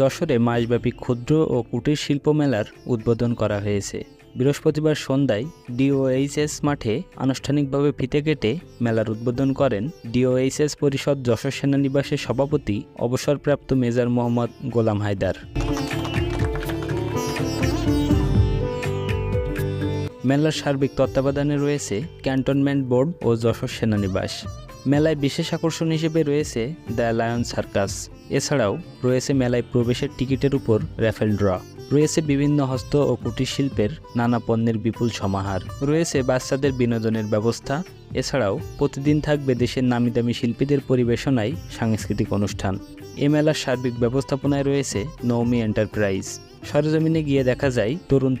যশোরে মাসব্যাপী ক্ষুদ্র ও কুটির শিল্প মেলার উদ্বোধন করা হয়েছে। বৃহস্পতিবার সন্ধ্যায় ডিওএইচএস মাঠে আনুষ্ঠানিকভাবে ফিতে কেটে মেলার উদ্বোধন করেন ডিওএইচএস পরিষদ যশোর সেনানিবাসের সভাপতি অবসরপ্রাপ্ত মেজর মোহাম্মদ গোলাম হায়দার। মেলার সার্বিক তত্ত্বাবধানে রয়েছে ক্যান্টনমেন্ট বোর্ড ও যশোর সেনানিবাস। মেলায় বিশেষ আকর্ষণ হিসেবে রয়েছে দ্য লায়ন সার্কাস। এছাড়াও রয়েছে মেলায় প্রবেশের টিকিটের উপর র্যাফেল ড্র, রয়েছে বিভিন্ন হস্ত ও কুটির শিল্পের নানা পণ্যের বিপুল সমাহার, রয়েছে বাচ্চাদের বিনোদনের ব্যবস্থা। এছাড়াও প্রতিদিন থাকবে দেশের নামিদামি শিল্পীদের পরিবেশনায় সাংস্কৃতিক অনুষ্ঠান। এ মেলার সার্বিক ব্যবস্থাপনায় রয়েছে নওমী এন্টারপ্রাইজ। সরেজমিনে গিয়ে দেখা যায় তরুণ